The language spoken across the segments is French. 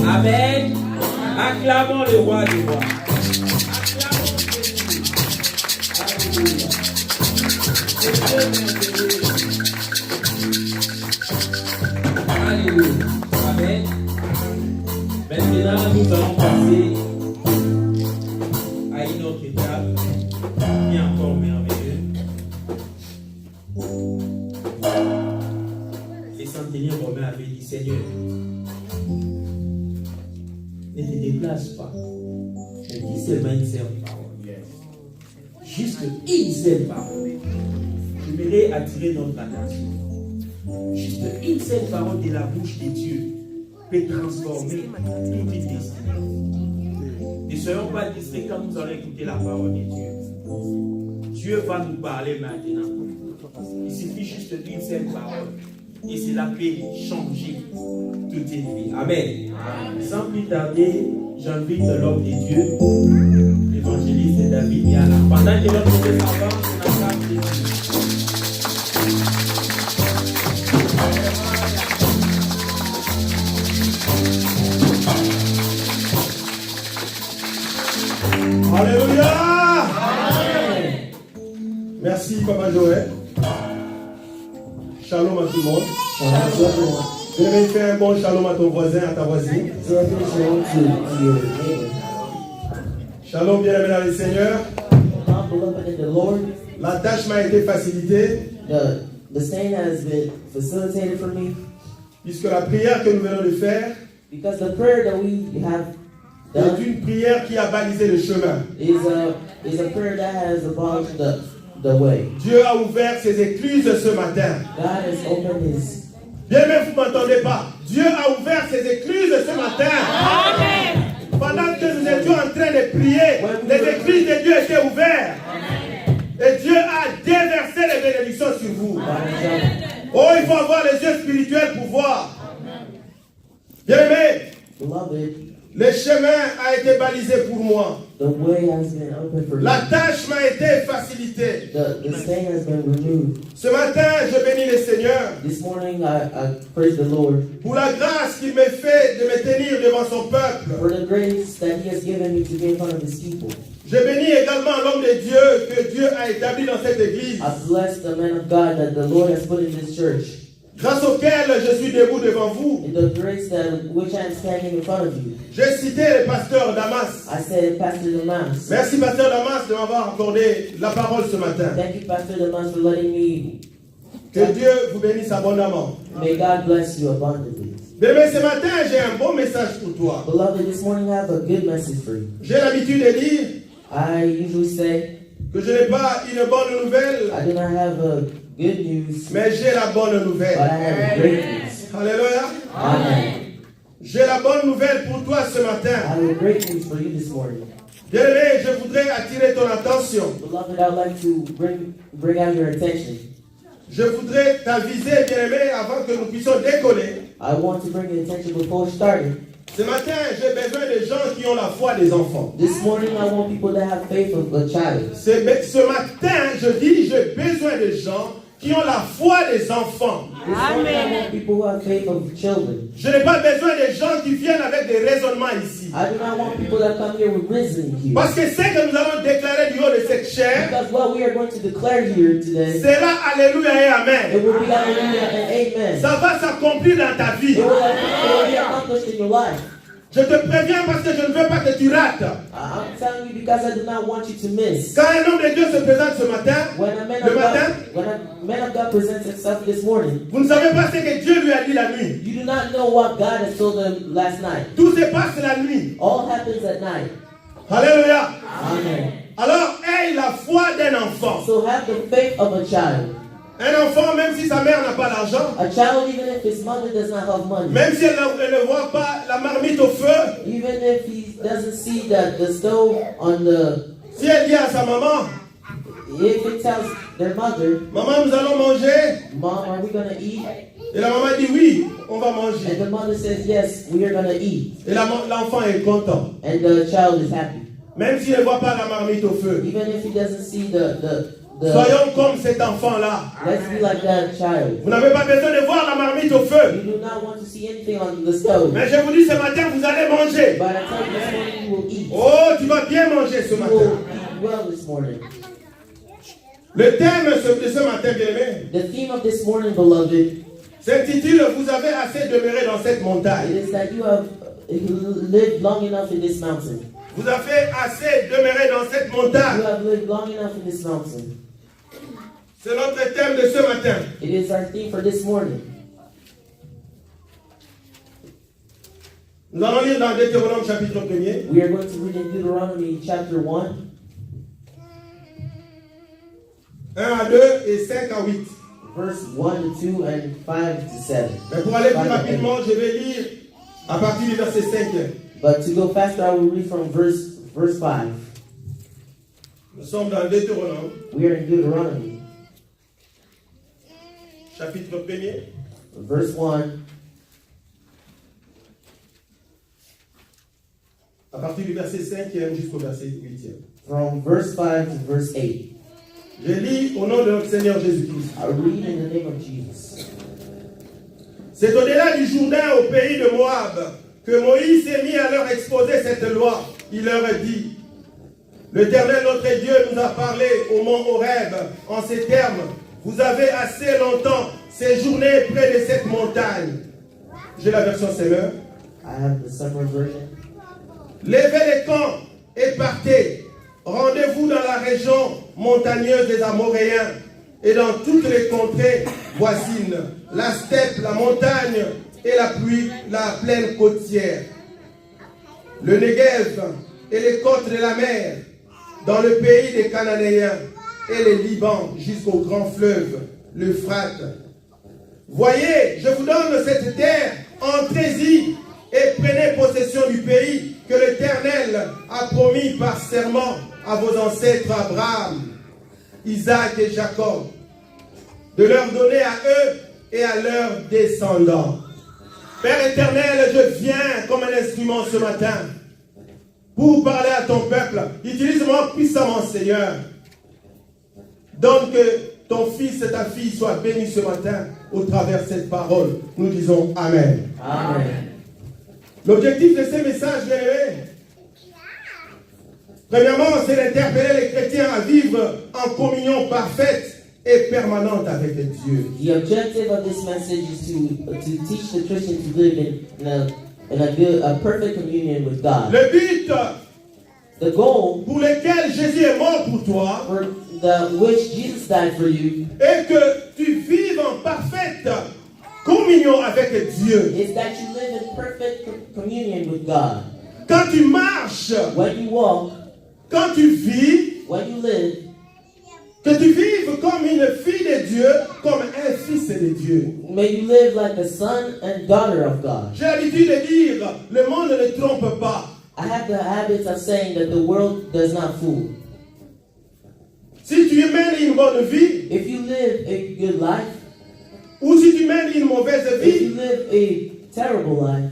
Amen. Acclamons le roi du roi. Alléluia. Amen. Maintenant, nous allons passer à une autre étape qui est encore merveilleuse. Les centeniers romains avaient dit, Seigneur, ne te déplace pas, mais dis seulement une seule parole. Juste une seule parole. J'aimerais attirer notre attention. Juste une seule parole de la bouche de Dieu peut transformer toute une destinée. Ne soyons pas distraits quand nous allons écouter la parole de Dieu. Dieu va nous parler maintenant. Il suffit juste d'une seule parole. Et cela peut changer toute une vie. Amen. Sans plus tarder, j'invite l'homme de Dieu, l'évangéliste David Yala. Pendant que l'homme de Dieu s'avance, on acclame Dieu. Alléluia. Merci Papa Joël. Shalom à tout le monde. Je vais faire un bon shalom à ton voisin, à ta voisine. Shalom, bien-aimé dans le Seigneur. La tâche m'a été facilitée. The staying has been facilitated for me. Puisque la prière que nous venons de faire Because the prayer that we have est done une prière qui a balisé le chemin. is a prayer that has abolished the way. Dieu a ouvert ses écluses ce matin. God has opened his. Bien, mais vous ne m'entendez pas. Dieu a ouvert ses écluses ce matin. Amen. Pendant que nous étions en train de prier, les écluses de Dieu étaient ouvertes. Et Dieu a déversé les bénédictions sur vous. Oh, il faut avoir les yeux spirituels pour voir. Bien aimé, Beloved, le chemin a été balisé pour moi. the way has been opened for me. La tâche m'a été facilitée. The stain has been removed. Ce matin, je bénis le Seigneur This morning I praise the Lord pour la grâce qu'il me fait de me tenir devant son peuple. for the grace that he has given me to be in front of his people. Je bénis également l'homme de Dieu que Dieu a établi dans cette église, I bless the man of God that the Lord has put in this church, grâce auquel je suis debout devant vous. and the grace that which I am standing in front of you. J'ai cité le pasteur Damas. I said, Pastor Damas. Merci pasteur Damas de m'avoir accordé la parole ce matin. Thank you, Pastor Damas, for letting me. Que Dieu vous bénisse abondamment. May God bless you abundantly. Bébé, ce matin, j'ai un bon message pour toi. Beloved, this morning I have a good message for you. J'ai l'habitude de dire I usually say que je n'ai pas une bonne nouvelle, I do not have a good news, mais j'ai la bonne but I nouvelle. have great news. Alléluia. Amen. J'ai la bonne nouvelle pour toi ce I matin. have a great news for you this morning. Bien-aimé, je voudrais attirer ton attention. Beloved, I would like to bring out your attention. Je voudrais t'aviser, bien-aimé, avant que nous puissions décoller. I want to bring your attention before starting. Ce matin, j'ai besoin de gens qui ont la foi des enfants. This morning I want people that have faith of a child. Ce matin, je dis, j'ai besoin de gens qui ont la foi des enfants. This morning I want people who have faith of children. Je n'ai pas besoin de gens qui viennent avec des raisonnements ici. I do not want people that come here with reasoning here. Parce que ce que nous allons déclarer du haut de cette chair Because what we are going to declare here today, sera Alléluia et it Amen. will be hallelujah and amen. Ça va s'accomplir dans ta vie. It will be accomplished in your life. Je te préviens parce que je ne veux pas que tu rates. I'm telling you because I do not want you to miss. Quand un homme de Dieu se présente ce matin, When a man le of matin, God, when a man of God presents himself this morning, vous ne savez pas ce que Dieu lui a dit la nuit. you do not know what God has told him last night. Tout se passe la nuit. All happens at night. Alléluia. Amen. Alors, aie la foi d'un enfant. So have the faith of a child. Un enfant, même si sa mère n'a pas d'argent, A child, even if his mother does not have money, même si elle ne voit pas la marmite au feu, even if he doesn't see that the stove on the, si elle dit à sa maman, if it tells their mother, maman, nous allons manger, Mom, are we gonna eat? et la maman dit oui, on va And manger. the mother says, yes, we are gonna eat. Et l'enfant est content. And the child is happy. Même s'il ne voit pas la marmite au feu. Even if he doesn't see Soyons comme cet enfant-là. Let's be like that child. Vous n'avez pas besoin de voir la marmite au feu. You do not want to see anything on the stove. Mais je vous dis ce matin, vous allez manger. But I tell you this morning, you will eat. Oh, tu vas bien manger ce You matin. will eat well this morning. Le thème de ce matin, bien-aimé, The theme of this morning, beloved, s'intitule « Vous avez assez demeuré dans cette it montagne is that you have lived long enough in this mountain. ». Vous avez assez demeuré dans cette You montagne. have lived long enough in this mountain. C'est notre thème de ce matin. It is our theme for this morning. Nous allons lire dans Deutéronome chapitre 1er. We are going to read in Deuteronomy chapter 1, 1 à 2 et 5 à 8. verse 1 to 2 and 5 to 7. Mais pour aller plus 5 to 8. rapidement, je vais lire à partir du verset 5. But to go faster, I will read from verse 5. Nous sommes dans Deutéronome, We are in Deuteronomy, chapitre 1er, verse 1, à partir du verset 5e jusqu'au verset 8e. from verse 5 to verse 8. Je lis au nom de notre Seigneur Jésus-Christ. I read in the name of Jesus. C'est au-delà du Jourdain, au pays de Moab, que Moïse s'est mis à leur exposer cette loi. Il leur dit: L'Éternel notre Dieu nous a parlé au mont Horeb en ces termes: Vous avez assez longtemps séjourné près de cette montagne. J'ai la version Semeur. I have the summer version. Levez les camps et partez. Rendez-vous dans la région montagneuse des Amoréens et dans toutes les contrées voisines, la steppe, la montagne et la plaine côtière, le Negev et les côtes de la mer, dans le pays des Cananéens et les Liban jusqu'au grand fleuve, l'Euphrate. Voyez, je vous donne cette terre, entrez-y et prenez possession du pays que l'Éternel a promis par serment à vos ancêtres Abraham, Isaac et Jacob, de leur donner à eux et à leurs descendants. Père éternel, je viens comme un instrument ce matin pour parler à ton peuple. Utilise-moi puissamment, Seigneur. Donne que ton fils et ta fille soient bénis ce matin au travers de cette parole. Nous disons Amen. Amen. L'objectif de ces messages, bien-aimés, premièrement, c'est d'interpeller les chrétiens à vivre en communion parfaite et permanente avec Dieu. The objective of this message is to teach the Christian to live in a perfect communion with God. Le but The goal pour lequel Jésus est mort pour toi for which Jesus died for you est que tu vives en parfaite communion avec Dieu. is that you live in perfect communion with God. Quand tu marches, When you walk, quand tu vis, when you live, que tu vives comme une fille de Dieu, comme un fils de Dieu. may you live like a son and daughter of God. J'ai l'habitude de dire, le monde ne trompe pas. I have the habit of saying that the world does not fool. Si tu mènes une bonne vie, If you live a good life, ou si tu mènes une mauvaise if you vie, live a terrible life,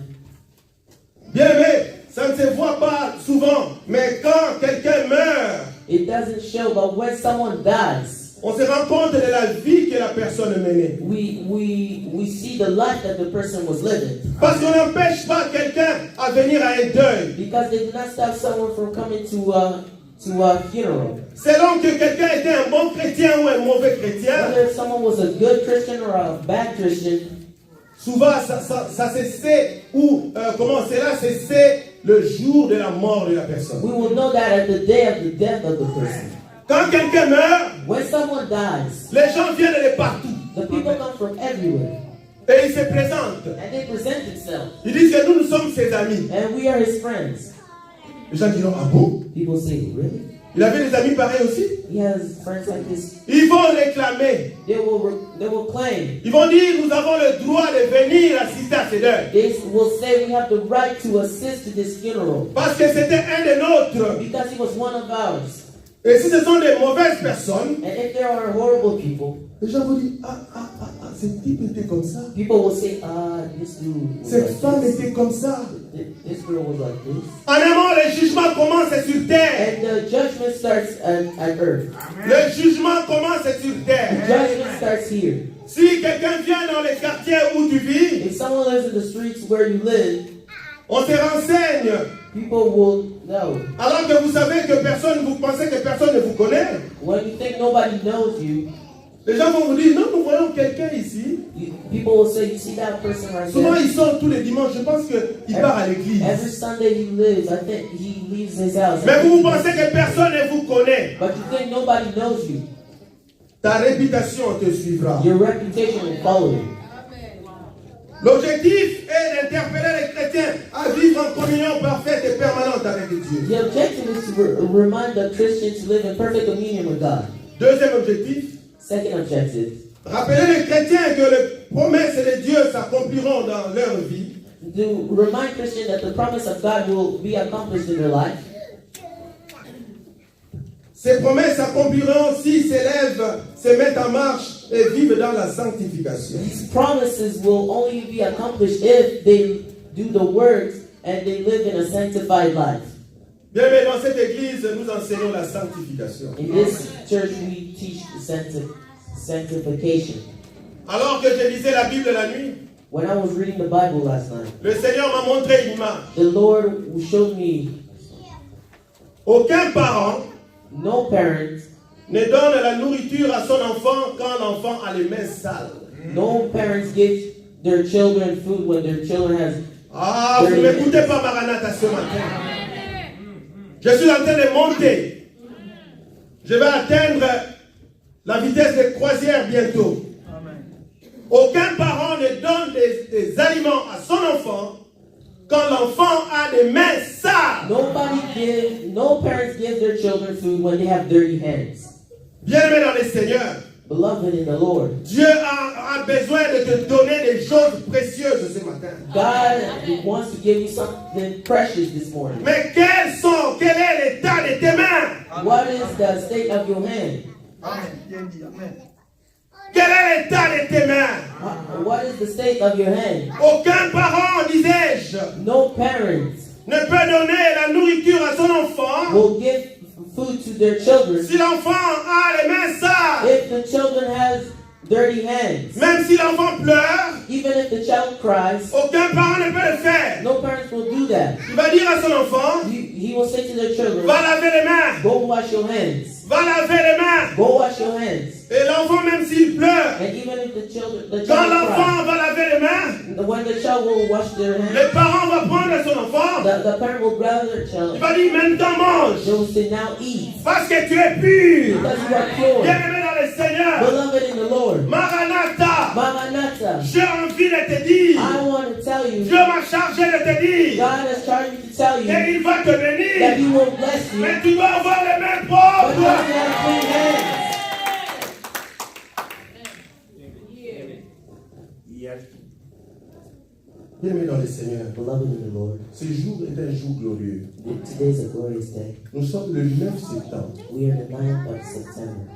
bien aimé, ça ne se voit pas souvent, mais quand quelqu'un meurt, it doesn't show, but when someone dies, on se rend compte de la vie que la personne menait. we see the life that the person was living. Parce qu'on n'empêche pas quelqu'un à venir à un deuil. Because they do not stop someone from coming to a funeral. Selon que quelqu'un était un bon chrétien ou un mauvais chrétien, Whether someone was a good Christian or a bad Christian, souvent ça se sait, ou comment cela se sait le jour de la mort de la personne. we will know that at the day of the death of the person. Quand quelqu'un meurt, When someone dies, les gens viennent de partout the people come from everywhere et ils se présentent. and they present themselves. Ils disent que nous sommes ses amis. And we are his friends. Les gens diront, ah bon? People say, really? Il avait des amis pareils aussi. He has friends like this. Ils vont réclamer. They will claim. Ils vont dire, nous avons le droit de venir assister à ces deuils. They will say we have the right to assist to this funeral Parce que c'était un des nôtres. because he was one of ours. Et si ce sont des mauvaises personnes, And if there are horrible people, les gens vont dire, ce type était comme ça. people will say, this dude was Cette like femme this. était comme ça. This girl was like this. En un mot, le jugement commence sur terre. And the judgment starts at earth. Le jugement commence sur The terre. judgment starts here. Si quelqu'un vient dans les quartiers où tu vis, If someone lives in the streets where you live, on se renseigne. people will know. Alors que vous savez que vous pensez que personne ne vous connaît. When you think nobody knows you, Les gens vont vous dire, non, nous voyons quelqu'un ici. people will say, you see that person right Souvent, there? il sort tous les dimanches. Je pense qu'il part à l'église. Every Sunday he lives, I think he leaves his house. Mais vous pensez que personne ne vous connaît. But you think nobody knows you. Ta réputation te suivra. Your reputation will follow you. L'objectif est d'interpeller les chrétiens à vivre en communion parfaite et permanente avec Dieu. The objective is to remind the Christians to live in perfect communion with God. Deuxième objectif, Second objective, rappeler les chrétiens que les promesses de Dieu s'accompliront dans leur vie. to remind Christians that the promise of God will be accomplished in their life. Ces promesses s'accompliront s'ils s'élèvent, se mettent en marche et vivent dans la sanctification. These promises will only be accomplished if they do the works and they live in a sanctified life. Bien, mais dans cette église, nous enseignons la sanctification. In this church, we teach sanctification. Alors que je lisais la Bible la nuit, When I was reading the Bible last night, le Seigneur m'a montré une image. the Lord showed me Aucun parent no parent, ne donne la nourriture à son enfant quand l'enfant a les mains sales. no parents give their children food when their children has. Ah, vous ne m'écoutez pas, Maranatha, ce matin. Je suis en train de monter. Je vais atteindre la vitesse de croisière bientôt. Aucun parent ne donne des aliments à son enfant quand l'enfant a des mains sales. No parents give their children food when they have dirty hands. Bien-aimé dans le Seigneur, Beloved in the Lord, Dieu a besoin de te donner des choses précieuses ce matin. God wants to give you something precious this morning. Mais quel est l'état de tes mains? What is the state of your hand? Quel est l'état de tes mains? What is the state of your hand? Aucun parent, disais-je, No parent ne peut donner la nourriture à son enfant will give food to their children si l'enfant a les mains sales. if the children has dirty hands. Même si l'enfant pleure, Even if the child cries, aucun parent ne peut le faire. no parents will do that. Il va dire à son enfant, He will say to their children, va laver les mains, go wash your hands. va laver les mains. Go wash your hands. Et l'enfant, même s'il pleure, And even if the quand child l'enfant va laver les mains, cries, when the child will wash their hands, le parent va prendre son enfant, the parent will grab their il child. va dire, maintenant mange, They will say, now eat. parce que tu es pur. Because you are pure. Bien-aimé dans le Seigneur, Beloved in the Lord. Maranatha, Maranatha. j'ai envie de te dire, I want to tell you, Dieu m'a chargé de te dire, God has charged me to tell you et il va te that bénir, He will bless you, mais tu dois avoir les mains but you have to propres. have clean hands. Bien-aimé dans le Seigneur, Beloved in the Lord, ce jour est un jour glorieux. today is a glorious day. Nous sommes le 9 septembre We are the 9th of September,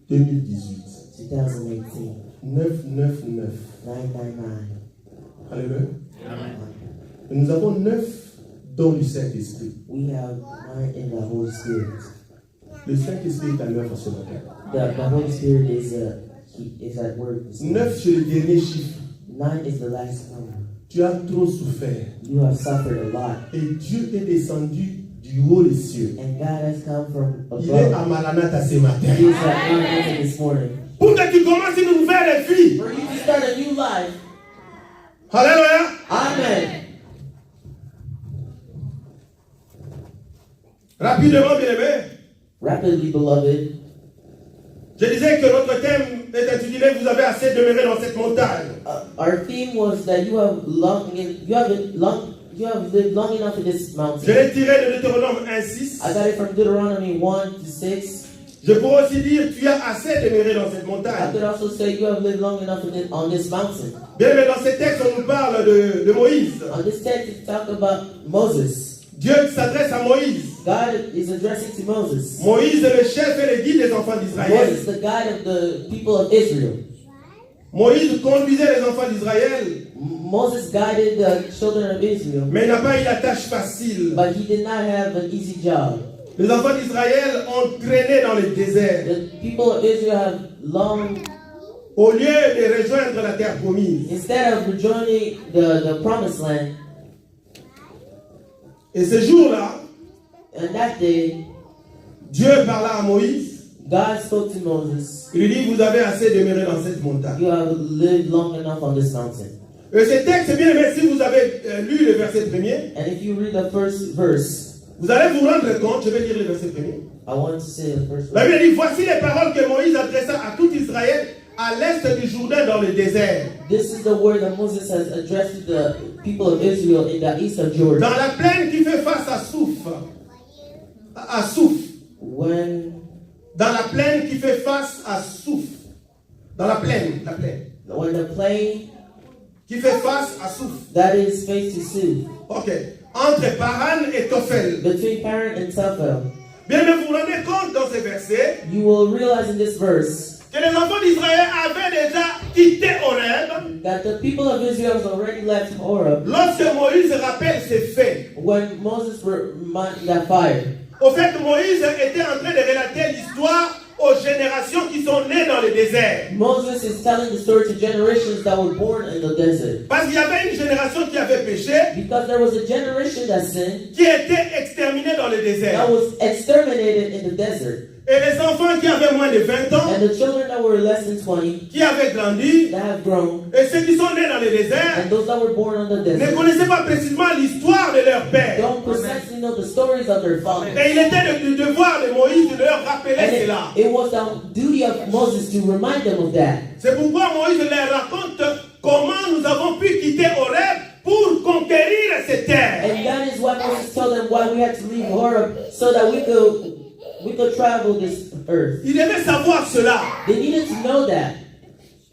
2018. 2018. 999. 999. Alléluia. Et nous avons 9 dons du Saint-Esprit. We have 9 in the Holy Spirit. Le Saint-Esprit est à l'œuvre ce matin. The Holy Spirit is at work this morning. 9 c'est le dernier chiffre. 9 is the last number. Tu as trop souffert. You have suffered a lot. Et Dieu est descendu du haut des cieux. And God has come from Il est à above. Maranatha ce He matin. is at Maranatha this morning. Pour que tu commences une nouvelle vie. For you to start a new life. Alléluia. Amen. Rapidement, bien-aimé. Rapidly, beloved. Je disais que notre thème est intitulé Vous avez assez demeuré dans cette montagne. Our theme was that you have lived long enough in this Je mountain. l'ai tiré de Deutéronome 1:6. I got it from Deuteronomy 1-6. Je pourrais aussi dire tu as assez demeuré dans cette I montagne. could also say you have lived long enough on this mountain. Bien, mais dans ces textes, on nous parle de Moïse. On this text, it talk about Moses. Dieu s'adresse à Moïse. God is addressing to Moses. Moïse est le chef et le guide des enfants d'Israël. Moses, the guide of the people of Israel. Moïse conduisait les enfants d'Israël Moses guided the children of Israel, mais il n'a pas eu la tâche facile. but he did not have an easy job. Les enfants d'Israël ont traîné dans le désert The people of Israel have long, au lieu de rejoindre la terre promise. instead of rejoining the promised land, Et ce jour-là, and that day, Dieu parla à Moïse. God spoke to Moses, Il lui dit, vous avez assez demeuré dans cette montagne. you have lived long enough on this mountain. Et ce texte, bien aimé, si vous avez lu le verset premier, And if you read the first verse, vous allez vous rendre compte, je vais lire le verset premier. I want to say the first La verse. Bible dit, voici les paroles que Moïse adressa à tout Israël à l'est du Jourdain dans le désert, This is the word that Moses has addressed to the people of Israel in the east of Jordan. dans la plaine qui fait face à Souf. À Souf. Dans la plaine qui fait face à Souf. Dans la plaine. When the plain Qui fait face à Souf. that is face to Suf, Ok. Entre Paran et Tophel. between Paran and Tophel, Bien, mais vous vous rendez compte dans ces versets you will realize in this verse que les enfants d'Israël avaient déjà quitté Horeb that the people of Israel has already left Horeb lorsque Moïse rappelle ces faits. when Moses reminded that fire. Au fait, Moïse était en train de relater l'histoire aux générations qui sont nées dans le désert. Moses is telling the story to generations that were born in the desert. Parce qu'il y avait une génération qui avait péché, Because there was a generation that sinned, qui était exterminée dans le désert. that was exterminated in the desert. Et les enfants qui avaient moins de 20 ans, And the children that were less than 20, qui avaient grandi, that have grown, et ceux qui sont nés dans le désert, and those that were born on the ne desert, connaissaient pas précisément l'histoire de leur père. don't precisely know the stories of their fathers. Et il était du devoir de Moïse de leur rappeler And cela. it was the duty of Moses to remind them of that. C'est pourquoi Moïse leur raconte comment nous avons pu quitter Horeb pour conquérir ces terres. And that is why Moses told them why we had to leave Horeb, so that we could travel this earth. Ils devaient savoir cela. They needed to know that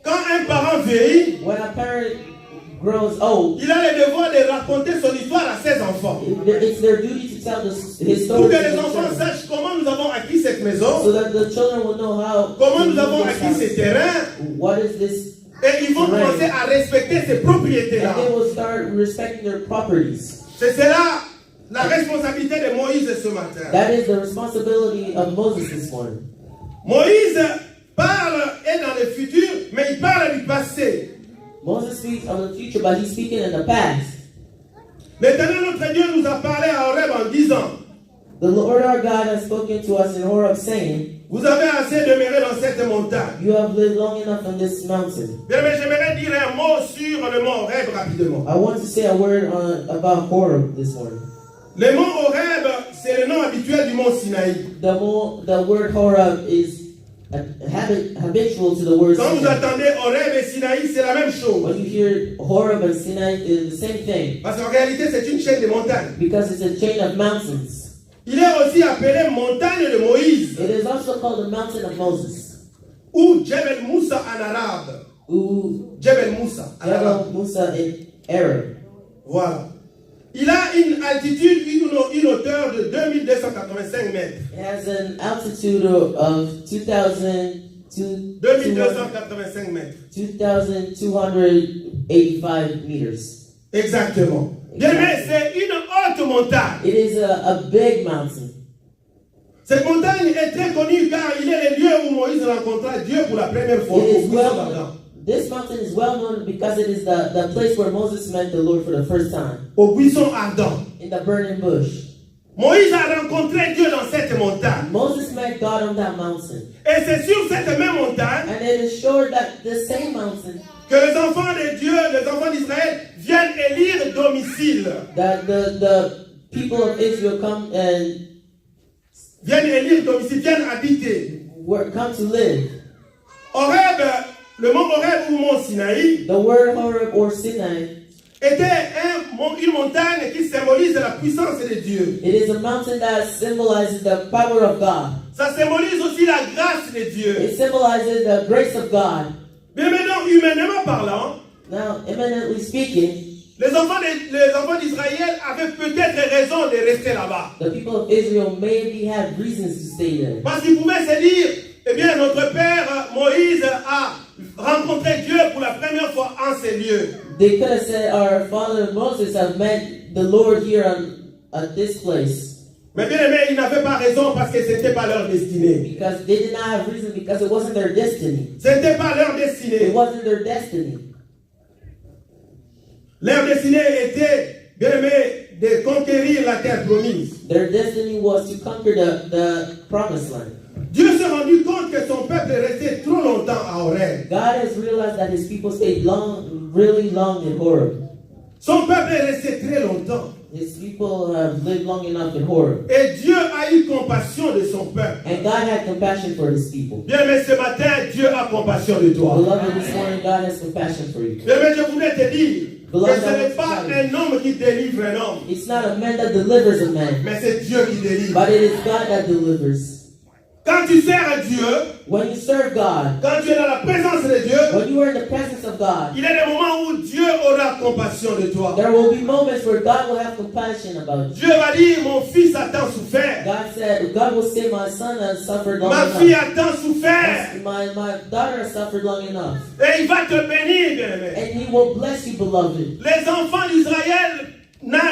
Quand un parent vieillit, when a parent grows old, il a le devoir de raconter son histoire à ses enfants. it's their duty to tell his Pour story que to les the enfants children, sachent comment nous avons acquis cette maison, so that the children will know how comment to nous avons use this acquis ces house. terrains, What is this, et ils vont commencer à respecter ces propriétés-là. and they will start respecting their properties. C'est cela la responsabilité de Moïse ce matin. That is the responsibility of Moses this morning. Moïse parle est dans le futur, mais il parle du passé. Moses speaks of the future, but he's speaking in the past. L'Éternel notre Dieu nous a parlé à Horeb en disant, The Lord our God has spoken to us in Horeb, saying, vous avez assez demeuré dans cette montagne. you have lived long enough on this mountain. Bien, mais j'aimerais dire un mot sur le mont Horeb rapidement. I want to say a word about Horeb this morning. Le mont Horeb, c'est le nom habituel du mont Sinaï. The word Horeb is habitual to the word Quand vous Sinai. attendez Horeb et Sinaï, c'est la même chose. When you hear Horeb and Sinai, it's the same thing, Parce qu'en réalité, c'est une chaîne de montagnes. because it's a chain of mountains. Il est aussi appelé montagne de Moïse, It is also called the mountain of Moses, ou Jebel Moussa en arabe. ou Jebel Moussa en arabe. Jebel Musa in Arab. Voilà. Il a une altitude, une hauteur de 2285 mètres. It has an altitude of 2285 mètres. 2,285 meters. Exactement. Bien, mais c'est une haute montagne. It is a big mountain. Cette montagne est très connue car il est le lieu où Moïse rencontra Dieu pour la première fois. It Au is buisson well ardent. This mountain is well known because it is the place where Moses met the Lord for the first time, Au buisson ardent. in the burning bush. Moïse a rencontré Dieu dans cette montagne. Moses met God on that mountain. Et c'est sur cette même montagne And it is sure that the same mountain que les enfants de Dieu, les enfants d'Israël, viennent élire domicile. that the people of Israel come and Viennent élire domicile, viennent habiter. come to live. Horeb, le mont Horeb ou mont Sinaï, The word Horeb or Sinai, était une montagne qui symbolise la puissance de Dieu. it is a mountain that symbolizes the power of God. Ça symbolise aussi la grâce de Dieu. It symbolizes the grace of God. Mais maintenant, humainement parlant, Now, eminently speaking, les enfants d'Israël avaient peut-être raison de rester là-bas. the people of Israel maybe had reasons to stay there. Parce qu'ils pouvaient se dire, eh bien, notre père Moïse a rencontré Dieu pour la première fois en ces lieux. They could have said, our father Moses have met the Lord here at this place. Mais bien aimé, ils n'avaient pas raison parce que c'était pas leur destinée. Because they did not have reason, because it wasn't their destiny. C'était pas leur It destinée. wasn't their destiny. Leur destinée était, bien aimé, de conquérir la terre promise. Their destiny was to conquer the promised land. Dieu s'est rendu compte que son peuple est resté trop longtemps à Horeb. God has realized that his people stayed really long in Horeb. Son peuple est resté très longtemps. His people have lived long enough in Horeb. Et Dieu a eu compassion de son peuple. And God had compassion for his people. Bien aimé, ce matin, Dieu a compassion de toi. Beloved, this morning God has compassion for you. Bien aimé, je voulais te dire que ce n'est pas un homme qui délivre un homme, It's not a man that delivers a man, mais c'est Dieu qui délivre. but it is God that delivers. Quand tu sers Dieu, When you serve God, quand tu es dans la présence de Dieu, when you are in the presence of God, il y a des moments où Dieu aura compassion de toi. there will be moments where God will have compassion about you. Dieu va dire, mon fils a tant souffert. God will say, my son has suffered long Ma fille enough. a tant souffert. My daughter has suffered long enough. Et il va te bénir, bien-aimé. And he will bless you, beloved. Les enfants d'Israël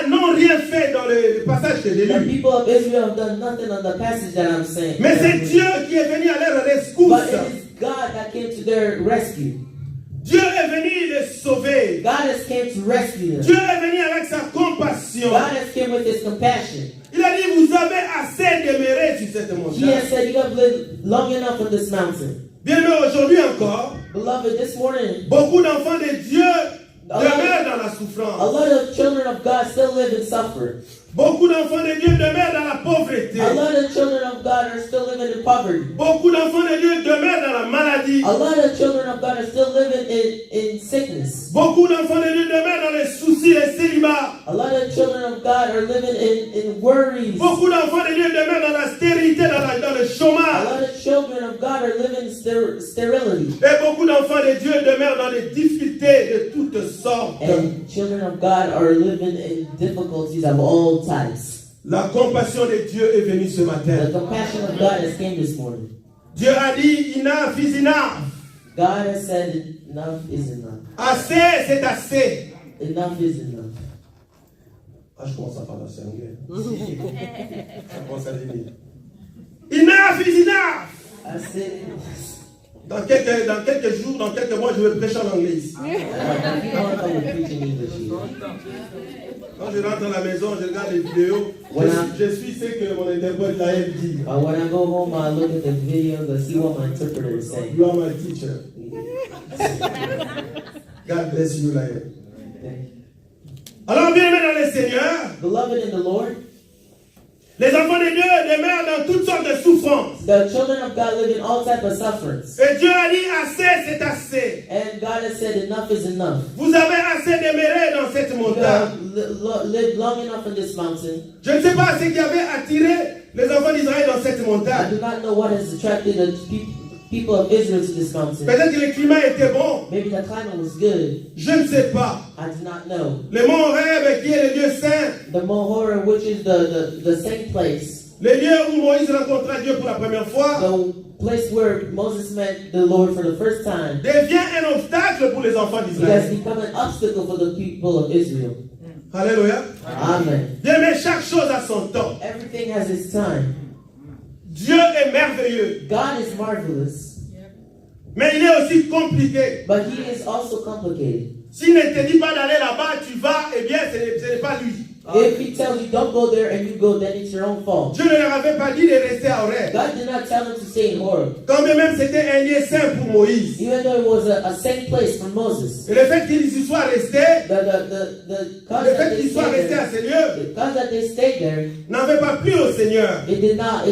n'ont rien fait dans le passage que j'ai The lu. people of Israel have done nothing on the passage that I'm saying. Mais c'est Dieu qui est venu à leur rescousse. But it is God that came to their rescue. Dieu est venu les sauver. God has came to rescue them. Dieu est venu avec sa compassion. God has came with his compassion. Il a dit, vous avez assez demeuré sur cette He montagne. has said, you have lived long enough on this mountain. Bien aimé, aujourd'hui encore, Beloved, this morning, beaucoup d'enfants de Dieu demeurent dans la a souffrance. lot of children of God still live and suffer. Beaucoup d'enfants de Dieu demeurent dans la pauvreté. A lot of children of God are still living in poverty. Beaucoup d'enfants de Dieu demeurent dans la maladie. A lot of children of God are still living in sickness. Beaucoup d'enfants de Dieu demeurent dans les soucis, les célibats. A lot of children of God are living in worries. Beaucoup d'enfants de Dieu demeurent dans la stérilité, dans le A chômage. lot of children of God are living in sterility. Et beaucoup d'enfants de Dieu demeurent dans des difficultés de toutes sortes. And children of God are living in difficulties of all types. La compassion de Dieu est venue ce The matin. compassion of God has came this morning. Dieu a dit, enough is enough. God has said enough is enough. Assez, c'est assez. Enough is enough. Ah, je commence à parler en anglais. Ça commence à venir. Enough is enough. I said Dans quelques jours, dans quelques mois, je vais prêcher en anglais ici. I will preach in English here. Quand je rentre à la maison, je regarde les vidéos. Je suis ce que mon interprète Laël dit. When I go home, I look at the videos and see what my interpreter is saying. You are my teacher. God bless you, Laël. Alors, bien aimés dans le Seigneur, Beloved in the Lord, les enfants de Dieu demeurent dans toutes sortes de souffrances. the children of God live in all types of sufferings. Et Dieu a dit, assez, c'est assez. And God has said enough is enough. Vous avez assez demeuré dans cette You montagne. have lived long enough in this mountain. Je ne sais pas ce qui avait attiré les enfants d'Israël dans cette I montagne. do not know what has attracted the people of Israel to this mountain. Peut-être que le climat était bon. Maybe the climate was good. Je ne sais pas. I do not know. Le mont Horeb qui est le lieu saint. The Mount Horeb, which is the same place, Le lieu où Moïse rencontra Dieu pour la première fois. the place where Moses met the Lord for the first time, Devient un obstacle pour les enfants it has d'Israël. become an obstacle for the people of Israel. Alléluia. Amen. Bien, mais chaque chose a son temps. Everything has its time. Dieu est merveilleux. God is marvelous, Mais il est aussi compliqué. but He is also complicated. S'il ne te dit pas d'aller là-bas, tu vas, eh bien, ce n'est pas lui. If He tells you don't go there and you go, then it's your own fault. Dieu ne leur avait pas dit de rester à Horeb. God did not tell them to stay in Horeb, Quand bien même c'était un lieu saint pour Moïse. even though it was a safe place for Moses. Et le fait qu'ils y soient restés, Cause le that fait they qu'ils soient stayed restés there, à ce lieu, the cause that they stayed there, n'avait pas plu au Seigneur. it did not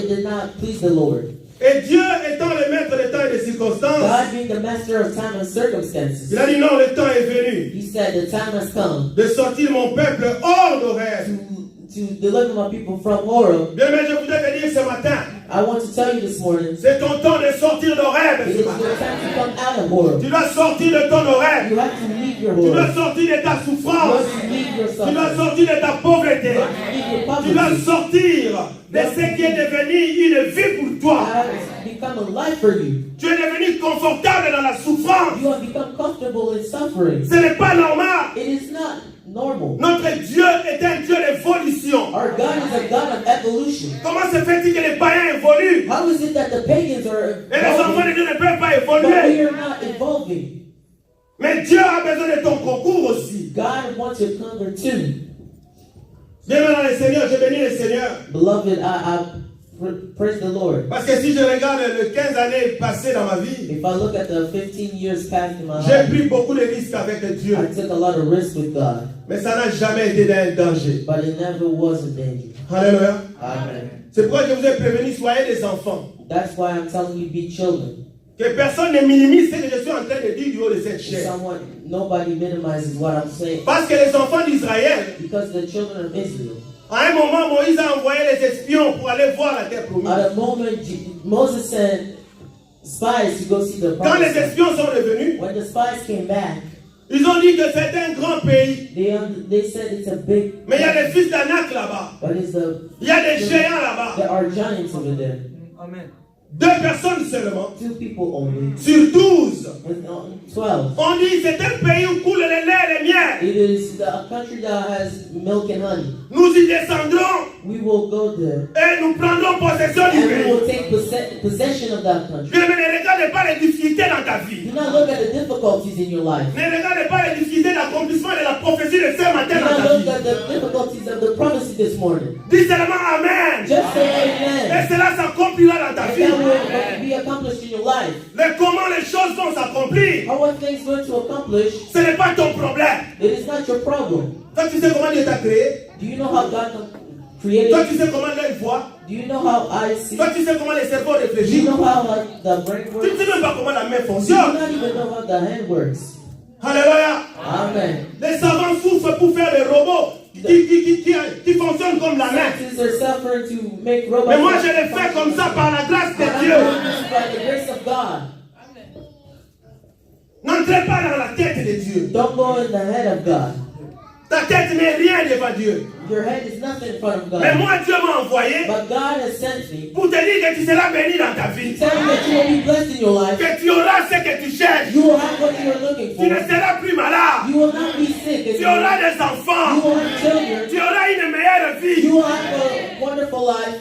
please the Lord. Et Dieu étant le maître des temps et des circonstances, God being the master of time and circumstances, il a dit non, le temps est venu He said the time has come de sortir mon peuple hors d'Horeb. to deliver my people from Horeb. Bien, mais je voudrais te dire ce matin, I want to tell you this morning, c'est ton temps de sortir d'Horeb it ce is matin. your time to come out of Horeb. Tu dois sortir de ton Horeb. You have to leave your Tu dois Horeb. sortir de ta You souffrance. have to leave your Tu dois suffering. sortir de ta pauvreté. You have to leave your Tu dois poverty. sortir de ce qui est devenu une vie pour toi. That has become a life for you. Tu es devenu confortable dans la souffrance. You have become comfortable comfortable in suffering. Ce n'est pas normal. It is not normal. Notre Dieu est un Dieu d'évolution. Our God is a God of evolution. Comment se fait-il que les païens évoluent How is it that the pagans are et les enfants de evolving, Dieu ne peuvent pas but we évoluer? are not evolving? Mais Dieu a besoin de ton concours aussi. God wants your conquer too. Bien dans le Seigneur, je bénis le Seigneur. Beloved, I praise the Lord. Parce que si je regarde les 15 années passées dans ma vie, If I look at the 15 years past in my j'ai life, pris beaucoup de risques avec Dieu. I took a lot of risks with God, Mais ça n'a jamais été d'un danger. but it never was a danger. Alléluia. Amen. C'est pourquoi je vous ai prévenu, soyez des enfants. That's why I'm telling you, be children. Que personne ne minimise ce que je suis en train de dire du haut de cette chair. Nobody minimizes what I'm saying. Parce que les enfants d'Israël, Because the children of Israel, à un moment, Moïse a envoyé les espions pour aller voir la terre promise. at a moment, Moses sent spies to go see the Quand les promised land. espions sont revenus, When the spies came back, ils ont dit que c'est un grand pays. they said it's a big, Mais il y a des fils d'Anak là-bas. but Il y a des géants là-bas. there are giants over there. Amen. 2 personnes seulement. 2 people only. Sur 12. With 12. On dit c'est un pays où coule le lait et le miel. It is a country that has milk and honey. Nous y descendrons We will go there et nous prendrons possession du and we pays. will take possession of that country. Bien, mais ne regarde pas les difficultés dans ta vie. Do not look at the difficulties in your life. Ne regarde pas les difficultés d'accomplissement de la prophétie de ce matin Do dans not ta look vie. at the difficulties of the prophecy this morning. Dis seulement Amen. Just say Et amen. cela s'accomplira dans ta And vie. that will be accomplished in your life. Mais comment les choses vont s'accomplir, How are things going to accomplish? ce n'est pas ton problème. It is not your problem. Toi, tu sais comment Dieu t'a créé. Do you know how God created Toi, you? tu sais comment l'œil voit. Do you know how eyes see? Toi, tu sais comment les cerveaux Do you réfléchissent. know how the brain Tu ne works? sais même pas comment la main Do you fonctionne. not even know how the hand works? Alléluia. Amen. Les savants souffrent pour faire des robots qui fonctionnent comme la main. Scientists are suffering to make robots. Mais moi, je l'ai fait comme ça par la grâce But de I'm Dieu. doing this by the grace of God. N'entrez pas dans la tête de Dieu. Don't go in the head of God. Ta tête n'est rien devant Dieu. Your head is nothing in front of Mais God. moi, Dieu m'a envoyé But God has sent me pour te dire que tu seras béni dans ta vie. to tell you that you will be blessed in your life. Que tu auras ce que tu cherches. You will have what you are looking Tu ne for. seras plus malade. You will not be sick Tu anymore. auras des You enfants. will have children. Tu auras une meilleure vie. You will have a wonderful life.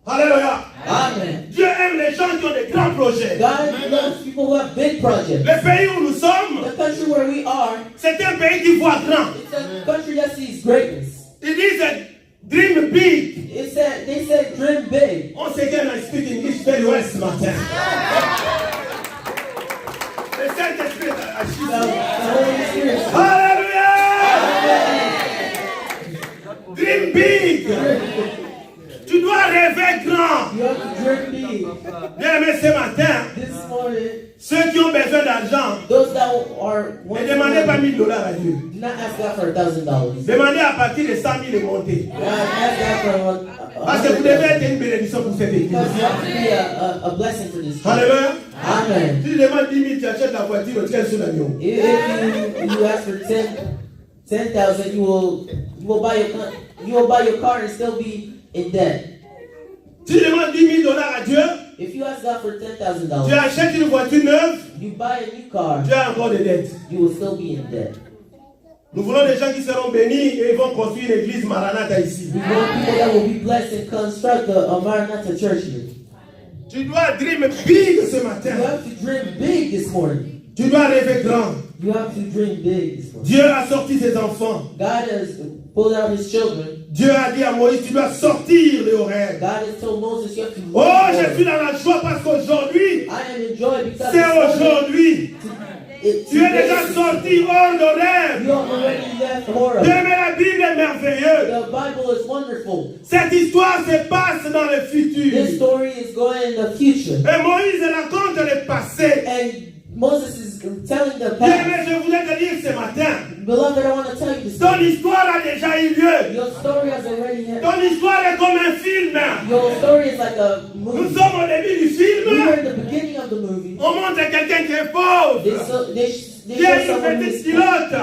Alléluia. Amen. Dieu aime les gens qui ont de grands projets. God loves people who have big projects. Le pays où nous sommes, The country where we are, c'est un pays qui voit grand. it's a country that sees greatness. Ils disent dream big. They said dream big. On sait qu'on a speak English very well ce matin. Le Saint-Esprit a The Holy Spirit. Alléluia. Dream big. Tu dois rêver grand. You have to dream big. Bien aimé, ce matin, This morning, ceux qui ont besoin d'argent, those that are ne wanting demandez pas money, 1000 $ à Dieu. do not ask God for $1,000. Demandez à partir de 100 000 et monter. Ask God for Parce que vous devez être une bénédiction pour cette église. because you have to be a blessing for this church. Alléluia. Amen. Si tu demandes 10 000, tu achètes la voiture, tu es sur l'agneau. If you ask for 10,000, you will buy your car and still be in debt. Si tu demandes 10 000 $ à Dieu, If you ask God for tu $10,000, achètes une voiture neuve, you buy a new car, tu as encore des dettes. you will still be in debt. Nous voulons des gens qui seront bénis et ils vont construire une église Maranatha ici. We want people that will be blessed and construct a Maranatha church here. Tu dois dream big ce You matin. have to dream big this morning. Tu dois rêver grand. You have to dream big this morning. Dieu a sorti ses enfants. God has pulled out his children. Dieu a dit à Moïse, tu dois sortir les horaires. God has told Moses you have to Oh, je leave suis dans la joie parce qu'aujourd'hui, I am in joy because c'est this morning, aujourd'hui. Tu es déjà today, sorti hors d'horaire. you have already left Horeb. Dieu, mais la Bible est merveilleuse. The Bible is wonderful. Cette histoire se passe dans le futur. This story is going in the future. Et Moïse raconte le passé. And Moses is telling the Bien, past. mais je voulais te dire ce matin, Beloved, I want to tell you this. ton histoire a déjà eu lieu. Your story has already happened. Ton histoire est comme un film. Your story is like a Nous movie. sommes au début du We were film. in the beginning of the movie. On montre quelqu'un qui est pauvre. They Qui a show une someone who petite is culotte.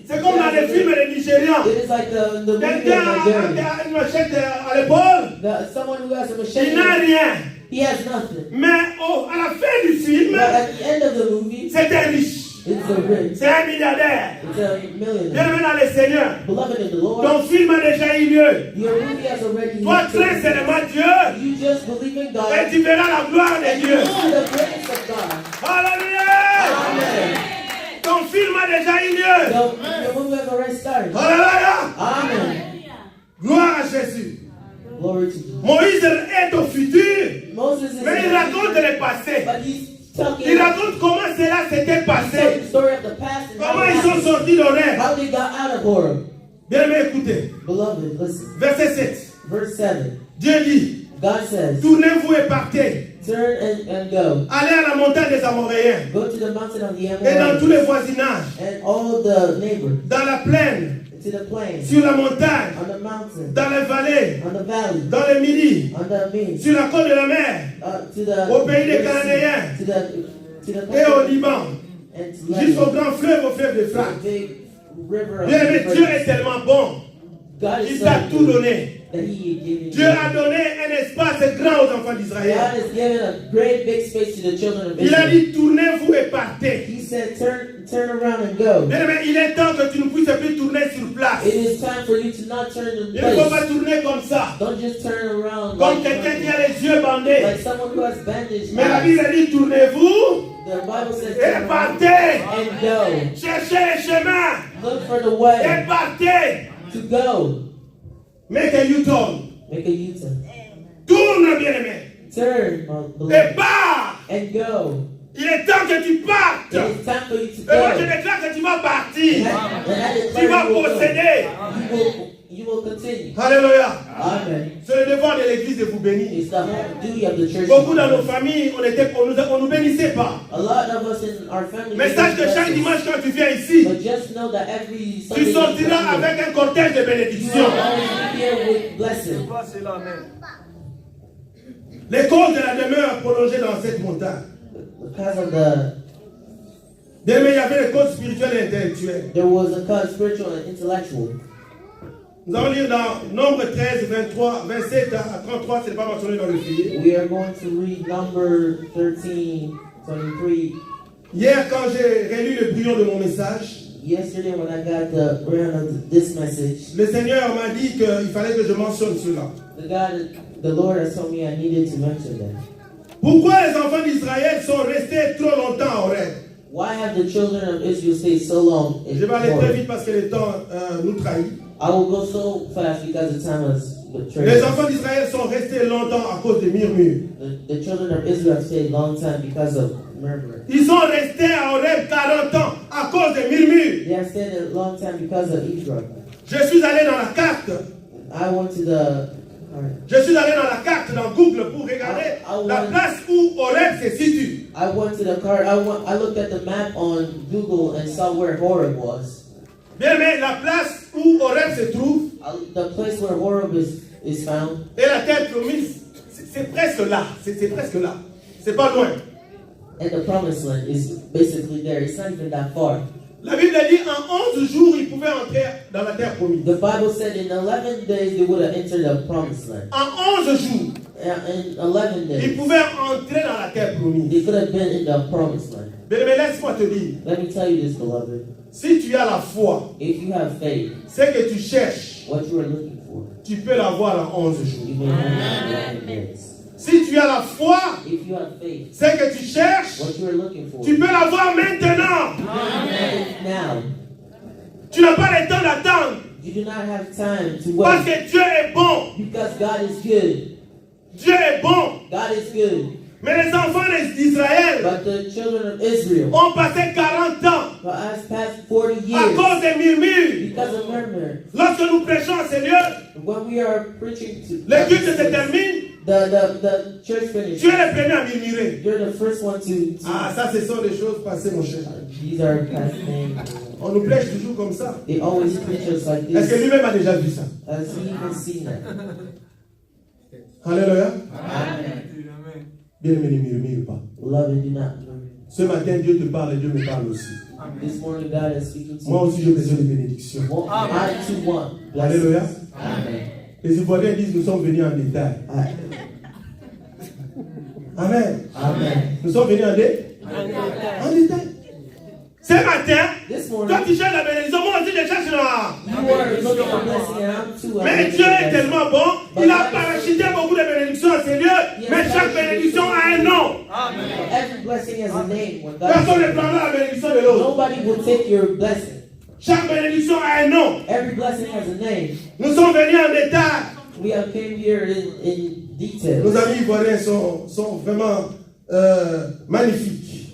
C'est comme dans les films des Nigérians. It is like the movie Quelqu'un of Nigeria. a une machette à l'épaule. Someone who has a Il machete. n'a rien. He has nothing. Mais à la fin du film, But at the end of the movie, c'est un riche. It's the rich. C'est un milliardaire. It's a millionaire. Bienvenue dans le Seigneur. Beloved in the Lord, Ton film a déjà eu lieu. your movie has already Toi, hit crains the- seulement Dieu You just believe in God et tu verras la gloire de and you Dieu. see the greatness of God. Alléluia. Amen. Ton film a déjà eu lieu. Your movie has already started. Alléluia. Amen. Gloire à Jésus. Glory to God. Moïse est au futur, Moses is mais il raconte le passé. but he's talking Il raconte comment cela s'était passé. the story of the past and Comment how, ils sont sortis d'Horeb. how they got out of Horeb. Bien aimé, écoutez. Beloved, listen. Verset 7. Verse 7. Dieu dit, God says, tournez-vous et partez. turn and go. Allez à la montagne des Amoréens Go to the mountain of the et dans tous Amorites les voisinages, and all the neighbors, dans la plaine, to the plains, sur la montagne, on the mountain, dans les vallées, on the valley, dans les midi, on the mean, sur la côte de la mer to the Au pays des Red Sea, Cananéens. to the et au country, Liban, and to jusqu'au Lebanon, grand fleuve, au fleuve the d'Euphrate. big river of Bien aimé, Dieu est Euphrates. tellement bon. God is Il so t'a tout good donné. that He gave Dieu a donné un espace grand aux enfants God d'Israël. has given a great big space to the children of Il a Israel. dit, tournez-vous et partez. He said, turn around and go. Bien aimé, il est temps que tu ne puisses plus tourner sur place. It is time for you to not turn in Il ne faut pas place. tourner comme ça, Don't just turn around comme quelqu'un qui a les yeux bandés. like someone who has bandaged Mais la eyes. Bible dit, tournez-vous The Bible says, et turn around partez. and go. Cherchez les chemins Look for the et way partez. to go. Make a U-turn. Make a U-turn. Tourne, bien aimé. Turn, my Et beloved, pars. and go. Il est temps que tu partes. It is time for you to Et moi, je go. déclare que tu vas partir. And I Tu declare vas you will go. posséder. You will continue. Alléluia. Amen. C'est le devoir de l'église de vous bénir. It's the duty of the church. Beaucoup dans nos familles, on nous bénissait pas. A lot of us in our family. Mais sache que chaque dimanche quand tu viens ici, But just know that every Sunday tu sortiras you come here, avec un cortège de you bénédictions. will always be here with blessing. Les causes de la demeure prolongée dans cette montagne. Because of the, Bien, mais il y avait les causes spirituelles et intellectuelles. there was a cause spiritual and intellectual. Nous allons lire dans Nombre 13, 23, 27 à 33, ce n'est pas mentionné dans le feuillet. We are going to read number 13, 23. Hier, quand j'ai relu le brouillon de mon message, Yesterday when I got the brand of this message, le Seigneur m'a dit qu'il fallait que je mentionne cela. the Lord has told me I needed to mention that. Pourquoi les enfants d'Israël sont restés trop longtemps à Horeb? Why have the children of Israel stayed so long in Je vais aller très Horeb? vite parce que le temps nous trahit. I will go so fast because the time has betrayed Les us. enfants d'Israël sont restés longtemps à cause des murmures. The children of Israel have stayed a long time because of murmur. Ils sont restés à Horeb 40 ans à cause des murmures. They have stayed a long time because of Israel. Je suis allé dans la carte. I went to the. Je suis allé dans la carte dans Google pour regarder la place où Horeb se situe. I went to the card. I looked at the map on Google and saw where Horeb was. Bien, mais la place où Horeb se trouve The place where Horeb is found, et la terre promise, c'est presque là. C'est presque là. C'est pas loin. and the promised land is basically there. It's not even that far. La Bible dit en 11 jours, ils pouvaient entrer dans la terre promise. The Bible said in 11 days they would have entered the promised land. En 11 jours, In 11 ils days pouvaient entrer dans la terre promise. they could have been in the promised land. Mais laisse-moi te dire, Let me tell you this, beloved. si tu as la foi, If you have faith, ce que tu cherches, what you are looking for, tu peux l'avoir en 11 jours. you may have it in 11 days. Si tu as la foi, If you have faith, ce que tu cherches, what you are looking for, tu peux l'avoir maintenant. you can have it now. Tu n'as pas le temps d'attendre You do not have time to parce wait que Dieu est bon. because God is good. Dieu est bon. God is good. Mais les enfants d'Israël But the children of Israel ont passé 40 ans has passed 40 à years cause des murmures. because of murmur. Lorsque nous prêchons à ce lieu, When we are preaching to le culte se termine, the church tu finishes, es le premier à murmurer. you're the first one to Ah, ça, ce sont des choses passées, mon cher. these are past names. On nous prêche toujours comme ça. They always preach us like Est-ce que this. lui-même a déjà vu ça? Has he even seen that? Alléluia. Amen. Bien aimé, ne murmure pas. Beloved, do not murmur. Ce matin, Dieu te parle et Dieu me parle aussi. This morning God is speaking to Moi you. aussi, j'ai besoin de bénédictions. I too want Alléluia. blessings. Amen. Les Ivoiriens disent nous sommes venus en détail. Amen. Amen. Nous sommes venus en détail. Ce matin, This toi morning, tu cherches la bénédiction, moi aussi je cherche la. you are looking for blessing, and I'm too. Mais Dieu est tellement bon, il a parachuté beaucoup de bénédictions à ses lieux, mais chaque bénédiction a un nom. Every blessing has a name. When God Personne ne prendra la bénédiction de l'autre. nobody will take your blessing. Chaque bénédiction a un nom. Every blessing has a name. Nous sommes venus en détail. We have came here in detail. Nos amis ivoiriens sont vraiment magnifiques.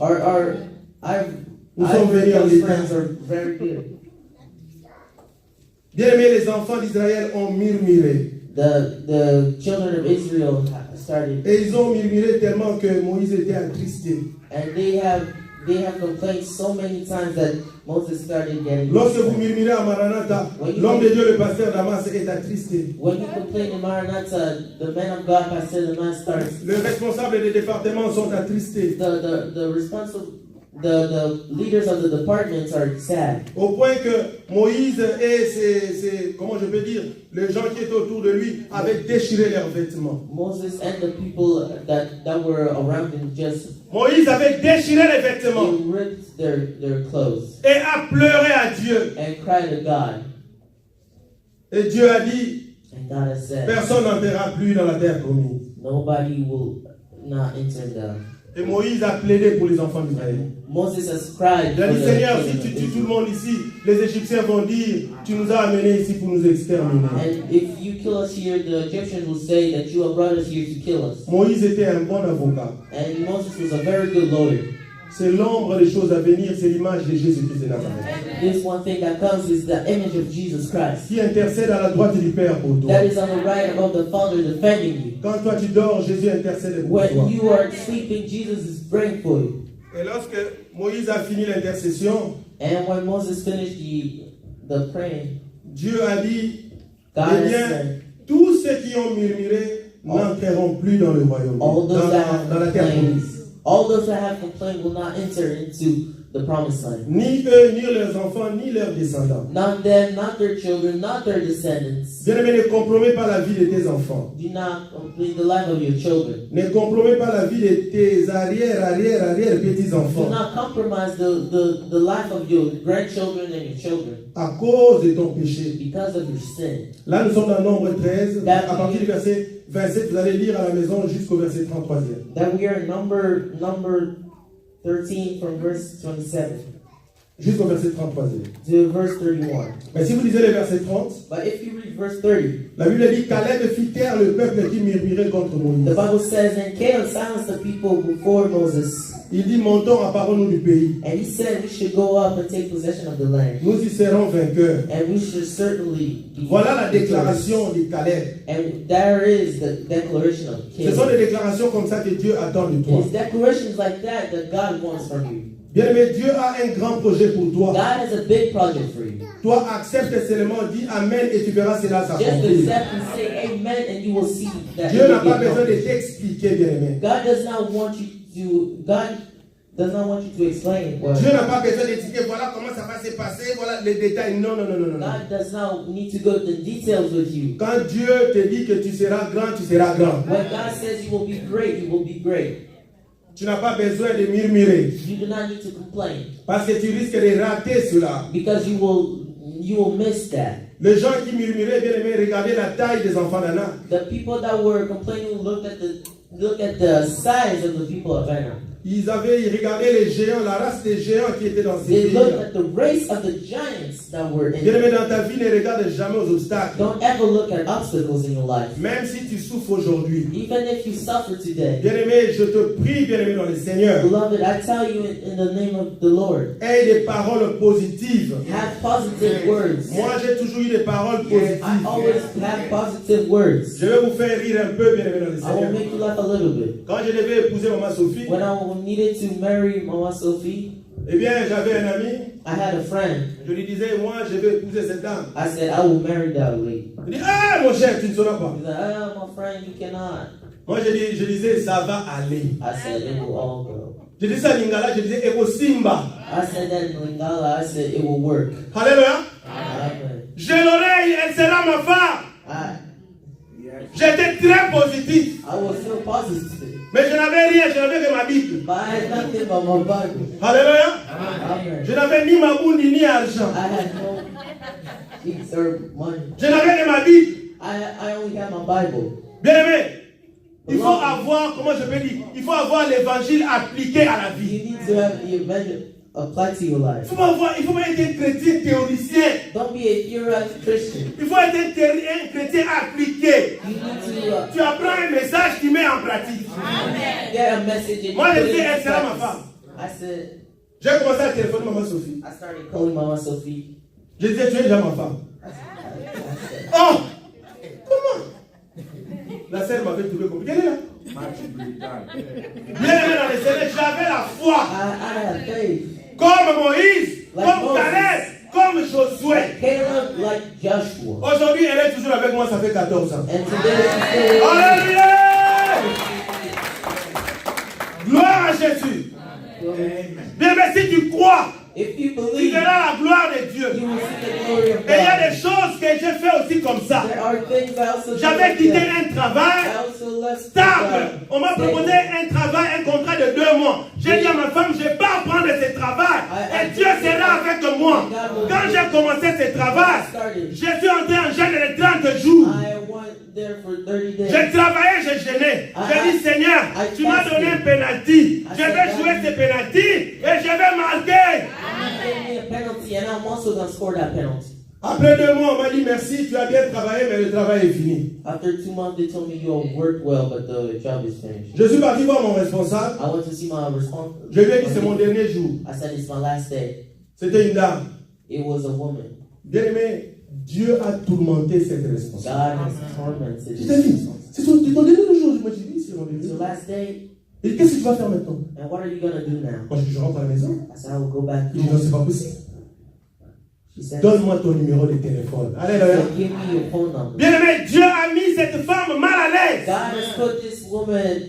Nous sommes venus en friends détail. are very good. Bien aimés, les enfants d'Israël ont murmuré. The children of Israel started, Et ils ont murmuré tellement que Moïse était attristé. and they have complained so many times that Moses started getting. Lorsque vous murmurez à Maranatha, l'homme de Dieu, le pasteur Damas, est attristé. When you complain in Maranatha, the man of God, Pastor the man starts. Les responsables des départements sont attristés. The leaders of the departments are sad. Au point que Moïse et ses comment je peux dire, les gens qui étaient autour de lui avaient déchiré leurs vêtements. Moses and the people that were around him just Moïse avait déchiré les vêtements they ripped their clothes et a pleuré à Dieu. and cried to God. Et Dieu a dit, And God has said, personne n'entrera plus dans la terre promise. nobody will not enter Et Moïse a plaidé pour les enfants d'Israël. Moses has cried. Il a for dit, the Seigneur, children si tu of tues tout Israel. le monde ici, les Égyptiens vont dire, tu nous as amenés ici pour nous exterminer. And if you kill us here, the Egyptians will say that you have brought us here to kill us. Moïse était un bon avocat. And Moses was a very good lawyer. C'est l'ombre des choses à venir, c'est l'image de Jésus-Christ de Nazareth. This one thing that comes is the image of Jesus Christ. Qui intercède à la droite du Père pour toi. That is on the right of the Father defending you. Quand toi tu dors, Jésus intercède pour toi. When you are sleeping, Jesus is praying for you. Et lorsque Moïse a fini l'intercession, And when Moses finished the praying, Dieu a dit, God eh has bien, said, tous ceux qui ont murmuré n'entreront plus dans le royaume, all those that dans la have terre complained, promise. all those that have complained will not enter into the promised land. Ni eux, ni leurs enfants, ni leurs descendants. Not them, not their children, not their descendants. Bien-aimé, ne compromets pas la vie de tes enfants. Do not complete the life of your children. Ne compromets pas la vie de tes arrière Do petits-enfants not compromise the life of your grandchildren and your children à cause de ton péché. because of your sin. Là, nous sommes dans Nombre 13. That À partir du verset 27, vous allez lire à la maison jusqu'au verset 33e. That we are in number 13 from verse 27 Jusqu'au verset 33e. to verse 31. Mais si vous lisez le verset 30, But if you read verse 30, la Bible dit Caleb fit taire le peuple qui murmurait contre Moïse. the Bible says, and Caleb silenced the people before Moses. Il dit montons, emparons-nous du pays. And he said we should go up and take possession of the land. Nous y serons vainqueurs. And we should certainly be Voilà la victorious. déclaration de Caleb. And there is the declaration of Ce sont Caleb. des déclarations comme ça que Dieu attend de toi. It's declarations like that God wants from you. Bien aimé, Dieu a un grand projet pour toi. God has a big project for you. Toi, accepte seulement, dis Amen et tu verras cela Just s'accomplir. accept and say amen and you will see that. Dieu it will n'a be pas besoin de accomplished. t'expliquer, bien aimé. God does not want you to explain what. Dieu n'a pas besoin d'expliquer, voilà comment ça va se passer, voilà les détails. Non, non, non, non, non. God does not need to go into details with you. Quand Dieu te dit que tu seras grand, tu seras grand. When God says you will be great, you will be great. Tu n'as pas besoin de murmurer. You do not need to complain Parce que tu risques de rater cela. because you will miss that. Les gens qui murmuraient, bien aimé, regardez la taille des enfants d'Anna. The people that were complaining look at the size of the people of Anna. Ils regardaient les géants, la race des géants qui étaient dans ces They pays. looked at the race of the giants that were in Bien it. aimé, dans ta vie, ne regarde jamais aux obstacles. Don't ever look at obstacles in your life. Même si tu souffres aujourd'hui. Even if you suffer today. Bien aimé, je te prie, bien aimé dans le Seigneur. Beloved, I tell you in the name of the Lord, Aie des paroles positives. have positive words. Moi, j'ai toujours eu des paroles I positives. always have positive words. Je vais vous faire rire un peu, bien aimé dans le I will Seigneur. make you laugh a little bit. Quand je devais épouser Maman Sophie, When I needed to marry Mama Sophie, eh bien, j'avais un ami. I had a friend. Je lui disais, moi, je vais épouser cette dame. I said, I will marry that lady. Il dit, ah, mon cher, tu ne sauras pas. He said, my friend, you cannot. Moi, je disais, ça va aller. I said, it will all go. Je disais à Lingala, je disais, Ego Simba. I said that in Lingala, I said, it will work. Alléluia. Amen. J'ai l'oreille, elle sera ma femme. J'étais très positif. I was so positive. Mais je n'avais rien, je n'avais que ma Bible. But I had nothing but my Bible. Alléluia. Amen. Je n'avais ni mabouni ni argent. I had no things or money. Je n'avais que ma Bible. I only had my Bible. Bien aimé, il faut avoir, comment je peux dire, il faut avoir l'évangile appliqué à la You vie. need to have the evangel applied to your life. Il faut pas être un chrétien théoricien. Don't be a theorized Christian. Il faut être un chrétien appliqué. You need to Tu apprends un message, tu mets en pratique. get a message and you Moi, je put it dis, into elle sera ma practice. femme. I said, J'ai commencé à téléphoner maman Sophie. I started calling Mama Sophie. Je disais, tu es déjà ma femme. I said, Oh! Comment? La sœur m'avait trouvé compliqué. Elle est là. Bien aimé dans les Seigneur, j'avais la foi. I had faith. Comme Moïse, Like comme Moses. Caleb, comme Josué. Caleb like Joshua. Aujourd'hui, elle est toujours avec moi, ça fait 14 ans. And today she's still Alléluia! Gloire à Jésus. Bien, mais si tu crois, if you tu believe, verras la gloire de Dieu. you will see the glory of Et il y a God. des choses que j'ai fait aussi comme ça. There are things I also J'avais did quitté like that. un travail I also left stable. On m'a stable. proposé un travail, un contrat de 2 mois. J'ai dit à ma femme, je ne vais pas prendre ce travail. Et Dieu sera avec moi. Quand j'ai commencé ce travail, je suis entré en jeûne de 30 jours. I went there for 30 days. J'ai travaillé, j'ai gêné. J'ai dit, Seigneur, tu m'as donné un penalty. Je vais jouer ce penalty et je vais marquer. You gave me a penalty, and I'm also going to score that penalty. Après 2 mois, on m'a dit merci, tu as bien travaillé, mais le travail est fini. After 2 months, they told me you all worked well, but the job is finished. Je suis parti voir mon responsable. I went to see my response. Je lui ai dit, c'est mon dernier jour. I said, it's my last day. C'était une dame. It was a woman. Bien aimé, Dieu a tourmenté cette responsable. God has tormented Je this t'ai dit, responsible. c'est ton dernier jour. Moi, j'ai dit, c'est mon dernier It's jour. your last day, Et qu'est-ce que tu vas faire maintenant? and what are you going to do now? Moi, je rentre à la maison. I said, I will go back Il dit, non, c'est home. pas possible. She said, Donne-moi ton numéro de téléphone. Alléluia. give me your phone number. Bien aimé, Dieu a mis cette femme mal à l'aise. God has put this woman,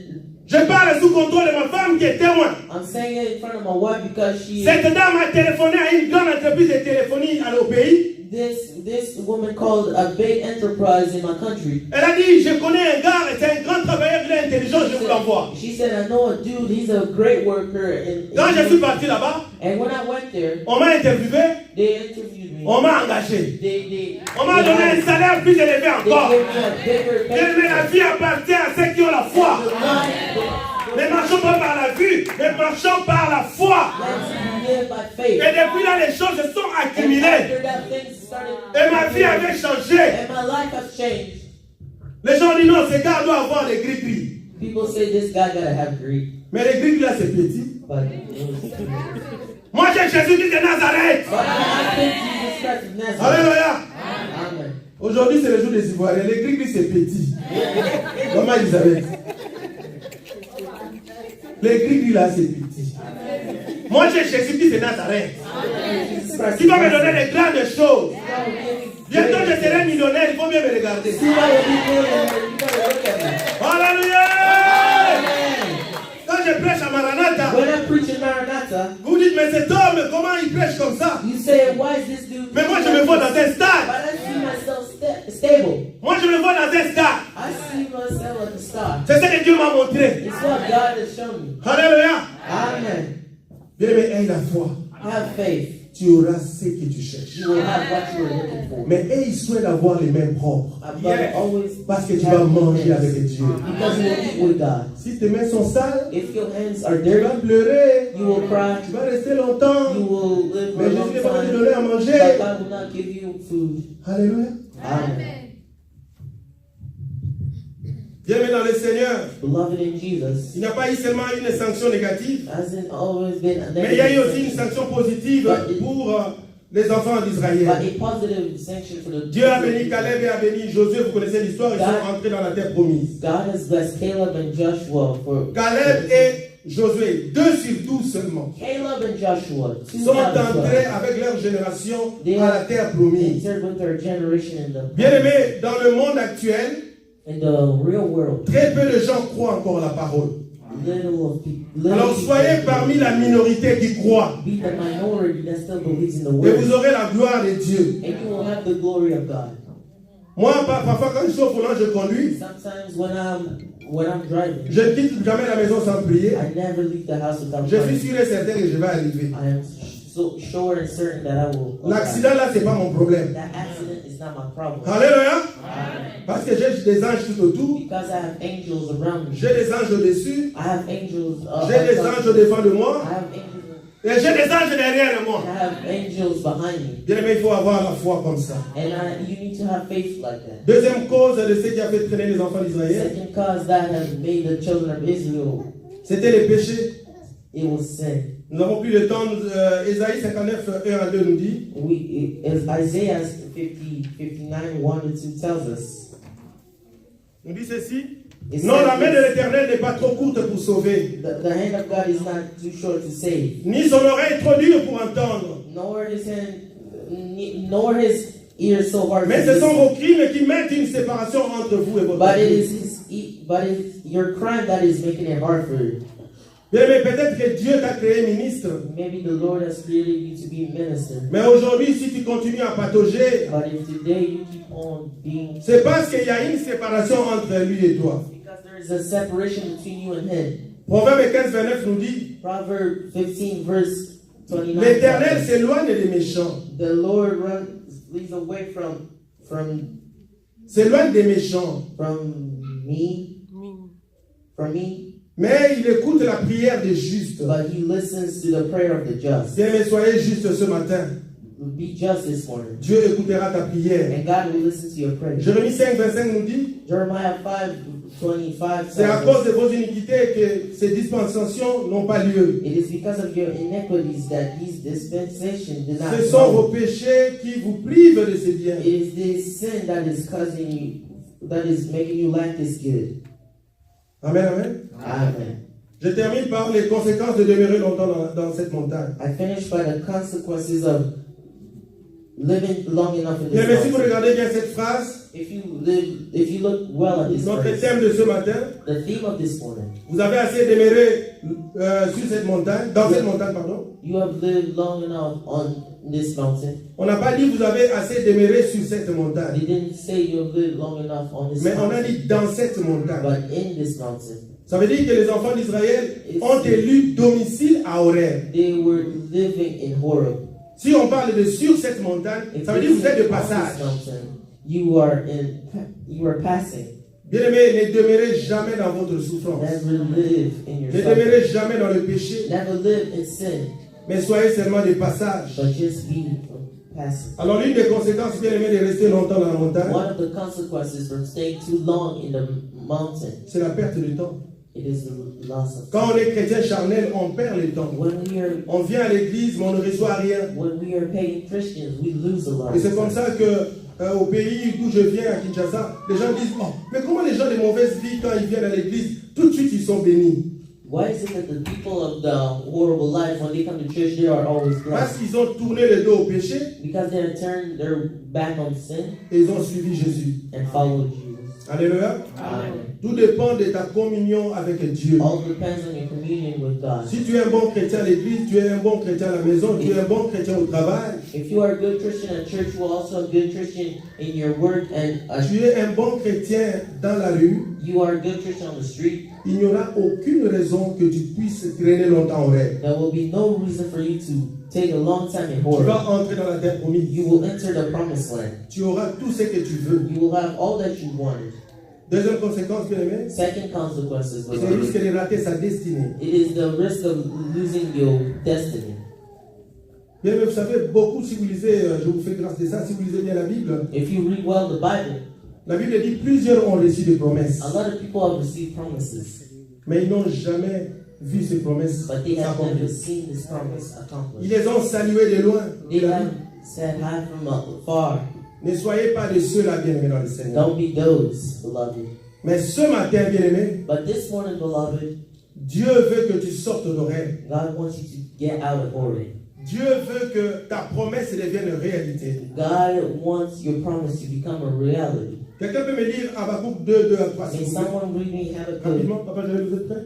Je parle sous contrôle de ma femme qui est témoin. I'm saying it in front of my wife because Cette dame a téléphoné à une grande entreprise de téléphonie au pays. this woman called a big enterprise in my country. Elle a dit, je connais un gars, c'est un grand travailleur, il est intelligent, je vous l'envoie. She said, I know a dude, he's a great worker. Quand je suis parti là-bas, And when I went there, on m'a interviewé, they interviewed me. on m'a engagé. They On m'a donné un salaire plus élevé encore. gave me a bigger Bien aimé, la vie appartient à ceux qui ont la foi. Ne marchons pas par la vue, mais marchons par la foi. Let's live by Et faith. depuis là, les choses se sont And accumulées. after that, things started. Et ma vie avait changé. And my life has changed. Les gens disent non, ce gars doit avoir des gris-gris. People say this guy gotta have greed, Mais les gris-gris là, c'est petit. but Moi, j'ai Jésus-Christ de Nazareth. I think Jesus Christ of Nazareth. Alléluia. Amen. Aujourd'hui, c'est le jour des Ivoiriens. Les gris-gris, c'est petit. Maman Elisabeth. Les gris-gris là, c'est petit. Moi, j'ai Jésus-Christ de Nazareth. Jesus Christ Qui of va me donner Nazareth. des grandes choses. God will give me Bientôt, je great serai millionnaire. Il faut bien me regarder. things. Soon I will be millionaire. You better look at me. Alléluia. Amen. Quand je prêche à Maranatha, When I preach in Maranatha, vous dites, mais cet homme, comment il prêche comme ça? you say, why is this dude? Mais moi, je me vois dans un But stade. I see myself stable. Moi, je me vois dans un stade. I see myself like a star. C'est ce que Dieu m'a montré. It's what God has shown me. Alléluia. Amen. Bien aimé, aie la foi. Have faith. Tu auras ce que tu cherches. You will have what you are looking for. Mais aie soin d'avoir les mains propres. But always Parce que tu vas manger avec Dieu. because you will eat with God. Si tes mains sont sales, If your hands are tu vas dirty, pleurer. you will cry. Tu vas rester longtemps. You will live for Mais a Jésus long ne va pas te time. donner à But manger. God will not give you food. Alléluia. Amen. Bien aimé dans le Seigneur, Beloved in Jesus, il n'y a pas eu seulement une sanction négative, hasn't always been a mais il y a eu aussi une negative sanction positive pour les enfants but d'Israël. a positive sanction for the Dieu a béni Caleb et a béni Josué, vous connaissez l'histoire, ils sont entrés dans la terre promise. God has blessed Caleb and Joshua for Caleb et Josué, 2 sur 12 seulement, Caleb and Joshua, two sont out of entrés 12, avec leur génération à la terre promise. entered with their generation Bien aimé, dans le monde actuel, in the real world. très peu de gens croient encore la parole. Little Alors soyez parmi la minorité qui croit be the minority that still believes in the et word, vous aurez la gloire de Dieu. and you will have the glory of God. Moi, parfois quand je suis au volant, je conduis. Sometimes when I'm driving, Je ne quitte jamais la maison sans prier. I never leave the house without Je suis praying. sûr et certain que je vais arriver. I am so sure and certain that I will. L'accident là, c'est pas mon problème. That accident is not my problem. Alléluia. Parce que j'ai des anges tout autour. Because I have angels around me. J'ai des anges au-dessus. I have angels. J'ai des anges au-devant de moi. I have angels. Et j'ai des anges derrière de moi. I have angels behind me. Bien aimé, il faut avoir la foi comme ça. And you need to have faith like that. Deuxième cause de ce qui a fait traîner les enfants d'Israël, Second cause that has made the children of Israel, c'était les péchés. it was sin. Nous n'avons plus le temps. Ésaïe 59, 1 à 2 nous dit. As Isaiah 59, 1 to 2 tells us. Nous dit ceci. It Non, says la main de this, l'Éternel n'est pas trop courte pour sauver, the hand of God is not too short to save, ni son oreille trop dure pour entendre. nor his hand, nor his ears so hard. Mais to ce sont listen. vos crimes qui mettent une séparation entre vous et votre But it Dieu. is it's your crime that is making it hard for you. Bien aimé, peut-être que Dieu t'a créé ministre. Maybe the Lord has created you to be a minister. Mais aujourd'hui, si tu continues à patauger, But if today you keep on being, c'est parce qu'il y a une séparation entre lui et toi. because there is a separation between you and him. Proverbe 15, 29 nous dit, Proverbs 15 verse 29. l'Éternel s'éloigne des méchants. The Lord leads away from S'éloigne des méchants. me. Mais il écoute la prière des justes. But he listens to the prayer of the just. Bien aimé, soyez juste ce matin. Be just this morning. Dieu écoutera ta prière. And God will listen to your prayer. Jérémie 5, 25 nous dit, Jeremiah 5:25 c'est à says, cause de vos iniquités que ces dispensations n'ont pas lieu. it is because of your iniquities that these dispensations do not Ce sont come. vos péchés qui vous privent de ces biens. It is this sin that is causing you, that is making you lack this good. Amen, amen. Amen. Je termine par les conséquences de demeurer longtemps dans cette montagne. I finish by the consequences of living long enough in Bien, this mais si vous mountain. regardez bien cette phrase, If you look well at this notre verse, thème de ce matin, the theme of this morning, vous avez assez demeuré sur cette montagne, dans cette montagne, pardon. you have lived long enough on this mountain. On n'a pas dit vous avez assez demeuré sur cette montagne, They didn't say you have lived long enough on this mais on a mountain, dit dans cette montagne. but in this mountain. Ça veut dire que les enfants d'Israël ont élu domicile à Horeb. They were living in Horeb. Si on parle de sur cette montagne, If ça veut dire you que vous êtes de live on passage. this mountain, you are passing. Bien-aimés, ne demeurez jamais dans votre souffrance. Never live in your Ne suffering. demeurez jamais dans le péché, Never live in sin, mais soyez seulement des passages. but just be passing. Alors l'une des conséquences, bien aimés, de rester longtemps dans la montagne, One of the consequences from staying too long in the mountain, c'est la perte de temps. it is the loss of Quand on time. est chrétien charnel, on perd le temps. On vient à l'église, mais on ne reçoit rien. When we are pagan Christians, we lose a lot. Et c'est comme ça que au pays d'où je viens, à Kinshasa, les gens disent, oh, mais comment les gens de mauvaise vie, quand ils viennent à l'église, tout de suite ils sont bénis? Why is it that the people of the horrible life, when they come to church, they are always Parce blessed? qu'ils ont tourné le dos au péché Because they have turned their back on sin et ils ont suivi Jésus. and followed Jesus. Alléluia. Amen. Tout dépend de ta communion avec Dieu. All depends on your communion with God. Si tu es un bon chrétien à l'église, tu es un bon chrétien à la maison, tu es un bon chrétien au travail, If you are a good Christian at church, you are also a good Christian in your work, and tu es un bon chrétien dans la rue, you are a good Christian on the street, il n'y aura aucune raison que tu puisses traîner longtemps au rêve. there will be no reason for you to take a long time in Tu Horeb. vas entrer dans la terre promise. You will enter the promised land. Tu auras tout ce que tu veux. You will have all that you wanted. Deuxième conséquence, bien aimé, Second consequences, c'est le risque beloved, de rater sa destinée. it is the risk of losing your destiny. Bien aimé, vous savez, beaucoup, si vous lisez, je vous fais grâce de ça, si vous lisez bien la Bible, If you read well the Bible, la Bible dit plusieurs ont reçu des promesses, a lot of people have received promises, mais ils n'ont jamais vu ces promesses but they have never s'accomplir. seen this promise Ils accomplished. les ont salués de loin. They have said hi from afar. Ne soyez pas de ceux-là, bien aimés dans le Seigneur. Don't be those, beloved. Mais ce matin, bien aimé, But this morning, beloved, Dieu veut que tu sortes de rêve. God wants you to get out of Horeb. Dieu veut que ta promesse devienne réalité. God wants your promise to become a reality. Quelqu'un peut me lire Habakkuk 2, 2 à 3, s'il Can vous plaît? someone read me Habakkuk? Rapidement, papa, vous êtes prêt?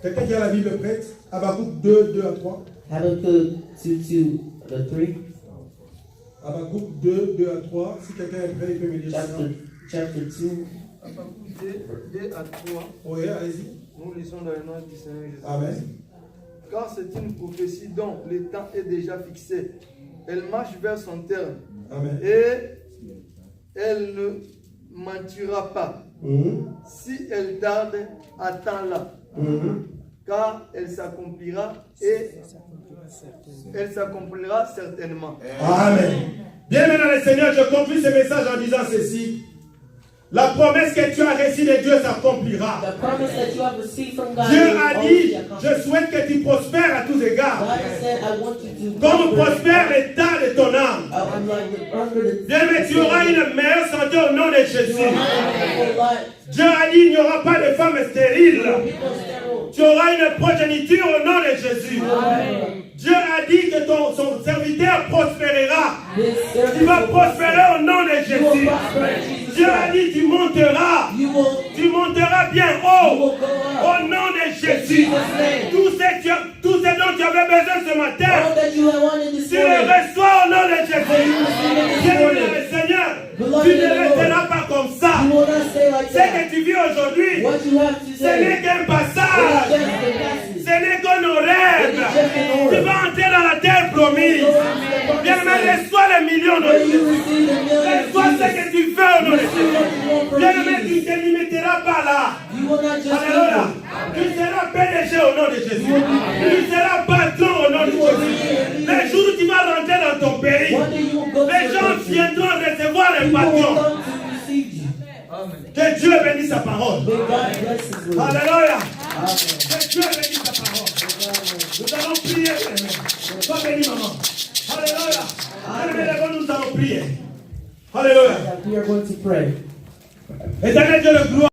Quelqu'un qui a la Bible prête? Habakkuk 2, 2 à 3. Habakkuk 2, 3. Habakkuk 2, 2 à 3. Si quelqu'un est prêt, il peut me lire ça. Chapter 2. Habakkuk 2 à 3. Oui, allez-y. Nous lisons dans le nom du Seigneur Jésus. Amen. car c'est une prophétie dont le temps est déjà fixé. Elle marche vers son terme. Amen. Et elle ne mentira pas. Si elle tarde, attends-la. Car elle s'accomplira et elle s'accomplira certainement. Amen. Bien maintenant, le Seigneur, je conclue ce message en disant ceci. La promesse que tu as reçue de Dieu s'accomplira. The promise that you have received from God Dieu will a always dit, be accomplished. je souhaite que tu prospères à tous égards. God said, I want you to Comme prospère l'état de ton âme. Bien, mais tu auras une meilleure santé au nom de Jésus. Dieu a dit, il n'y aura pas de femme stérile. Tu auras une progéniture au nom de Jésus. Dieu a dit que son serviteur prospérera. Tu vas prospérer au nom de Jésus. Dieu a dit, tu monteras bien haut au nom de Jésus. Tout ce dont tu avais besoin ce matin, tu le reçois au nom de Jésus. Bien-aimé le Seigneur, tu ne resteras pas comme ça. Ce que tu vis aujourd'hui, ce n'est qu'un passage. Ce n'est qu'un rêve. Tu vas entrer dans la terre promise. Bien-aimé, reçois les millions de Dieu. Reçois ce que tu veux au nom de Jésus. Bien-aimé, tu ne te limiteras pas là. Alléluia. Tu seras PDG au nom de Jésus. Tu seras patron au nom de Jésus. Les jours où tu vas rentrer dans ton pays, les gens viendront recevoir les patrons. Que Dieu bénisse sa parole. Alléluia. Que Dieu bénisse sa parole. Nous allons prier. Sois béni, maman. Alléluia. Nous allons prier. Alléluia. We are going to pray. Éternel Dieu de gloire.